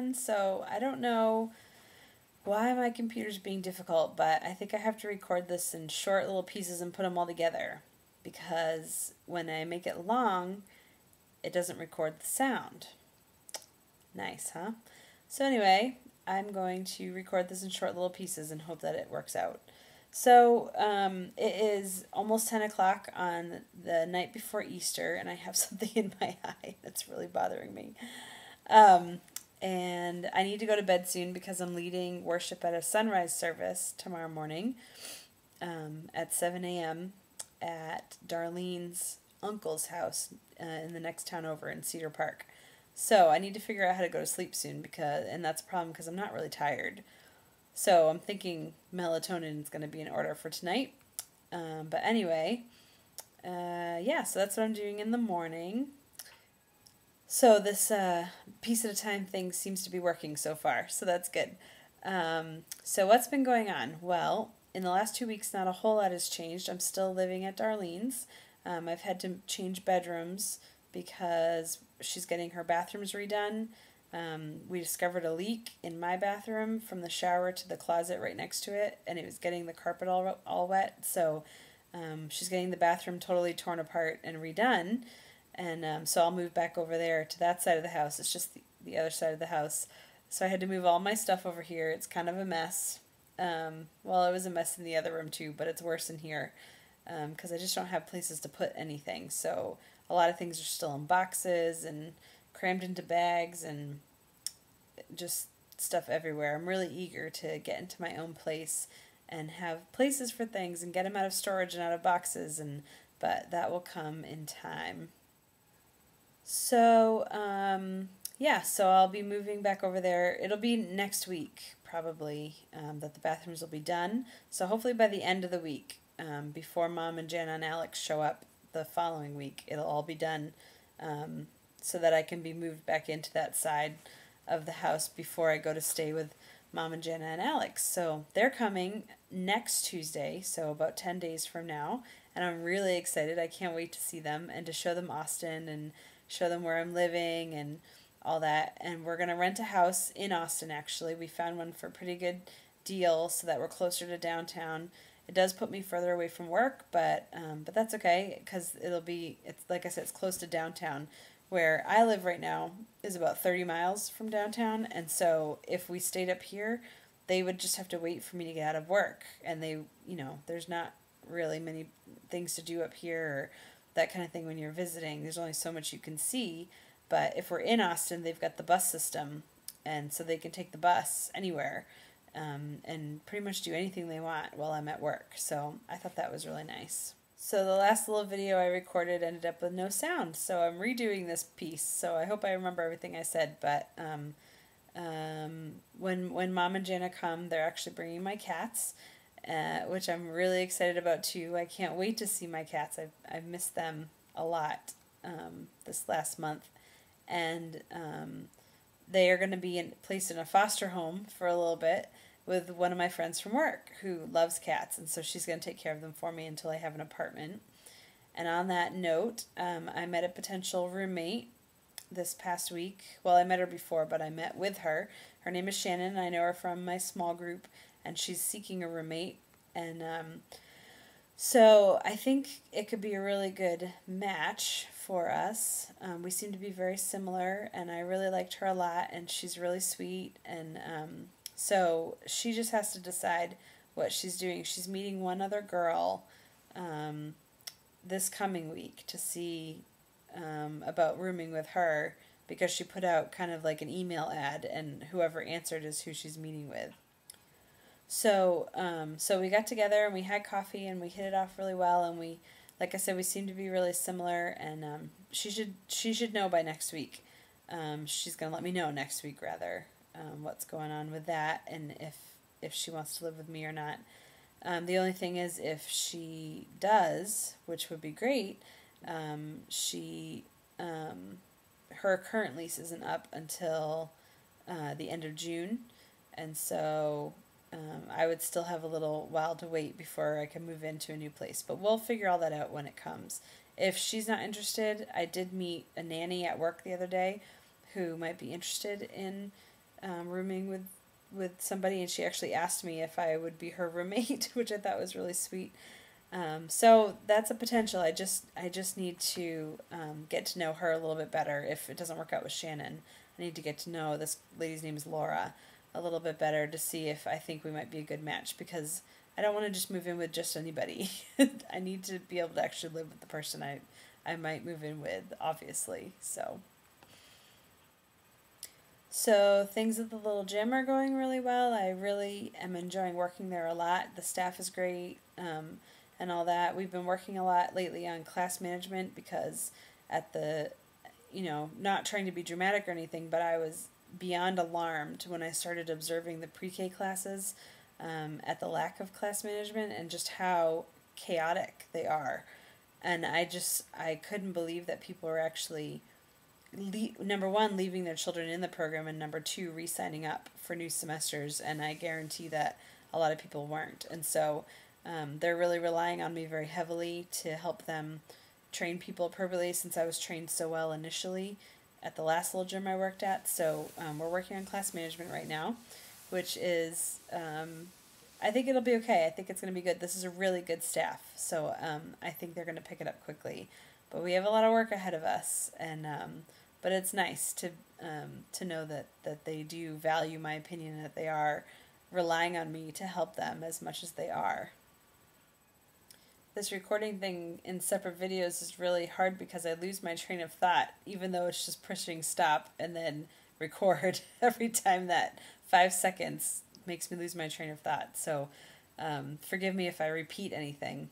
again, so I don't know why my computer's being difficult, but I think I have to record this in short little pieces and put them all together, because when I make it long, it doesn't record the sound. Nice, huh? So anyway, I'm going to record this in short little pieces and hope that it works out. So it is almost 10 o'clock on the night before Easter, and I have something in my eye that's really bothering me. And I need to go to bed soon because I'm leading worship at a sunrise service tomorrow morning at 7 a.m. at Darlene's uncle's house in the next town over in Cedar Park. So I need to figure out how to go to sleep soon and that's a problem because I'm not really tired. So I'm thinking melatonin is going to be in order for tonight. But anyway, yeah, so that's what I'm doing in the morning. So this piece at a time thing seems to be working so far, so that's good. So what's been going on? Well, in the last 2 weeks, not a whole lot has changed. I'm still living at Darlene's. I've had to change bedrooms because she's getting her bathrooms redone. We discovered a leak in my bathroom from the shower to the closet right next to it, and it was getting the carpet all wet. So she's getting the bathroom totally torn apart and redone. And so I'll move back over there to that side of the house. It's just the other side of the house. So I had to move all my stuff over here. It's kind of a mess. Well, it was a mess in the other room too, but it's worse in here because I just don't have places to put anything. So a lot of things are still in boxes and crammed into bags and just stuff everywhere. I'm really eager to get into my own place and have places for things and get them out of storage and out of boxes, but that will come in time. So, yeah, so I'll be moving back over there. It'll be next week, probably, that the bathrooms will be done. So hopefully by the end of the week, before Mom and Jana and Alex show up the following week, it'll all be done, so that I can be moved back into that side of the house before I go to stay with Mom and Jana and Alex. So they're coming next Tuesday, so about 10 days from now, and I'm really excited. I can't wait to see them and to show them Austin and show them where I'm living and all that. And we're going to rent a house in Austin, actually. We found one for a pretty good deal so that we're closer to downtown. It does put me further away from work, but that's okay because it's like I said, it's close to downtown. Where I live right now is about 30 miles from downtown, and so if we stayed up here, they would just have to wait for me to get out of work, and there's not really many things to do up here or that kind of thing when you're visiting. There's only so much you can see, but if we're in Austin, they've got the bus system, and so they can take the bus anywhere and pretty much do anything they want while I'm at work. So I thought that was really nice. So the last little video I recorded ended up with no sound, so I'm redoing this piece. So I hope I remember everything I said, but when Mom and Jana come, they're actually bringing my cats, which I'm really excited about too. I can't wait to see my cats. I've missed them a lot this last month, and they are going to be placed in a foster home for a little bit with one of my friends from work who loves cats, and so she's going to take care of them for me until I have an apartment. And on that note, I met a potential roommate this past week. Well, I met her before, but I met with her. Her name is Shannon. I know her from my small group, and she's seeking a roommate. And so I think it could be a really good match for us. We seem to be very similar, and I really liked her a lot, and she's really sweet, and so she just has to decide what she's doing. She's meeting one other girl this coming week to see about rooming with her because she put out kind of like an email ad, and whoever answered is who she's meeting with. So so we got together and we had coffee and we hit it off really well, and we, like I said, we seem to be really similar, and she should know by next week. She's gonna let me know next week rather. What's going on with that, and if she wants to live with me or not. The only thing is, if she does, which would be great, her current lease isn't up until the end of June, and so I would still have a little while to wait before I can move into a new place, but we'll figure all that out when it comes. If she's not interested, I did meet a nanny at work the other day who might be interested in rooming with somebody, and she actually asked me if I would be her roommate, which I thought was really sweet. So that's a potential. I just need to get to know her a little bit better. If it doesn't work out with Shannon, I need to get to know this lady's name is Laura a little bit better to see if I think we might be a good match, because I don't want to just move in with just anybody. I need to be able to actually live with the person I might move in with, obviously. So things at the little gym are going really well. I really am enjoying working there a lot. The staff is great, and all that. We've been working a lot lately on class management because at the, not trying to be dramatic or anything, but I was beyond alarmed when I started observing the pre-K classes at the lack of class management and just how chaotic they are. And I couldn't believe that people were actually number one, leaving their children in the program, and number two, re-signing up for new semesters. And I guarantee that a lot of people weren't. And so they're really relying on me very heavily to help them train people appropriately, since I was trained so well initially at the last little gym I worked at. So we're working on class management right now, which is, I think it'll be okay. I think it's going to be good. This is a really good staff. So I think they're going to pick it up quickly. But we have a lot of work ahead of us, and but it's nice to know that they do value my opinion, and that they are relying on me to help them as much as they are. This recording thing in separate videos is really hard because I lose my train of thought, even though it's just pushing stop and then record every time. That 5 seconds makes me lose my train of thought. So forgive me if I repeat anything.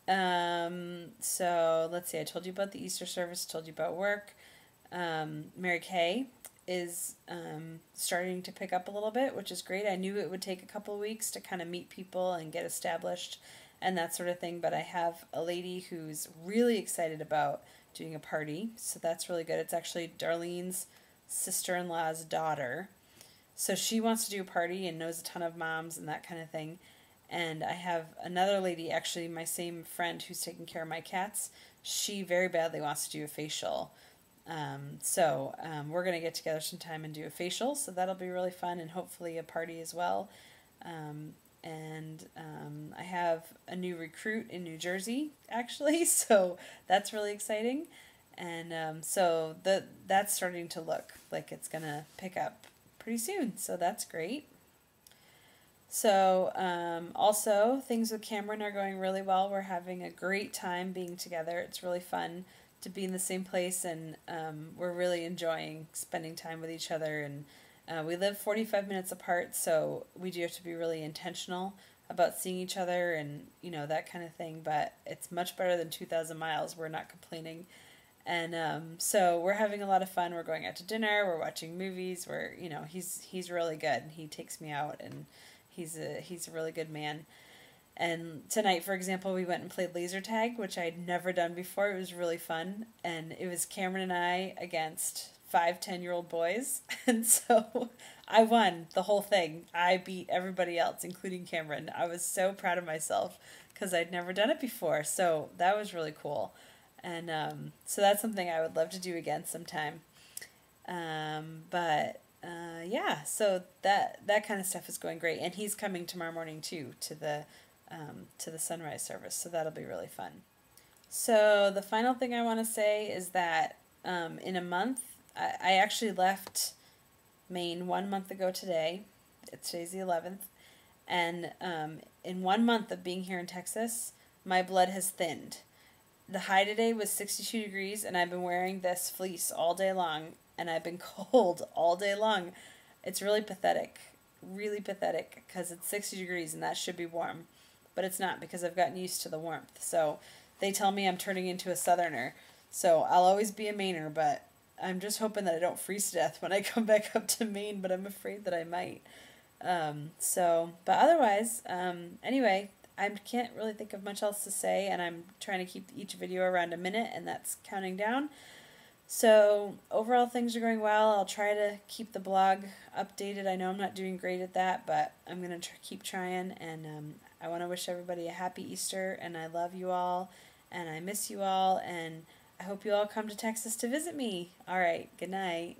So let's see, I told you about the Easter service, told you about work. Mary Kay is starting to pick up a little bit, which is great. I knew it would take a couple of weeks to kind of meet people and get established and that sort of thing, but I have a lady who's really excited about doing a party, so that's really good. It's actually Darlene's sister-in-law's daughter, so she wants to do a party and knows a ton of moms and that kind of thing. And I have another lady, actually my same friend who's taking care of my cats. She very badly wants to do a facial. So we're going to get together sometime and do a facial. So that'll be really fun, and hopefully a party as well. I have a new recruit in New Jersey, actually. So that's really exciting. And so that's starting to look like it's going to pick up pretty soon. So that's great. So also things with Cameron are going really well. We're having a great time being together. It's really fun to be in the same place, and we're really enjoying spending time with each other. And we live 45 minutes apart, so we do have to be really intentional about seeing each other and that kind of thing. But it's much better than 2,000 miles. We're not complaining. And so we're having a lot of fun. We're going out to dinner. We're watching movies. He's really good. He takes me out, and he's a really good man. And tonight, for example, we went and played laser tag, which I'd never done before. It was really fun. And it was Cameron and I against 5 10-year-old boys. And so I won the whole thing. I beat everybody else, including Cameron. I was so proud of myself because I'd never done it before. So that was really cool. And so that's something I would love to do again sometime. Yeah, so that kind of stuff is going great. And he's coming tomorrow morning too to the sunrise service, so that'll be really fun. So the final thing I want to say is that in a month, I actually left Maine 1 month ago today. Today's the 11th. And in 1 month of being here in Texas, my blood has thinned. The high today was 62 degrees, and I've been wearing this fleece all day long, and I've been cold all day long. It's really pathetic, because it's 60 degrees, and that should be warm. But it's not, because I've gotten used to the warmth. So they tell me I'm turning into a southerner. So I'll always be a Mainer, but I'm just hoping that I don't freeze to death when I come back up to Maine, but I'm afraid that I might. But otherwise, anyway, I can't really think of much else to say, and I'm trying to keep each video around a minute, and that's counting down. So overall, things are going well. I'll try to keep the blog updated. I know I'm not doing great at that, but I'm going to keep trying, and I want to wish everybody a happy Easter, and I love you all, and I miss you all, and I hope you all come to Texas to visit me. All right, good night.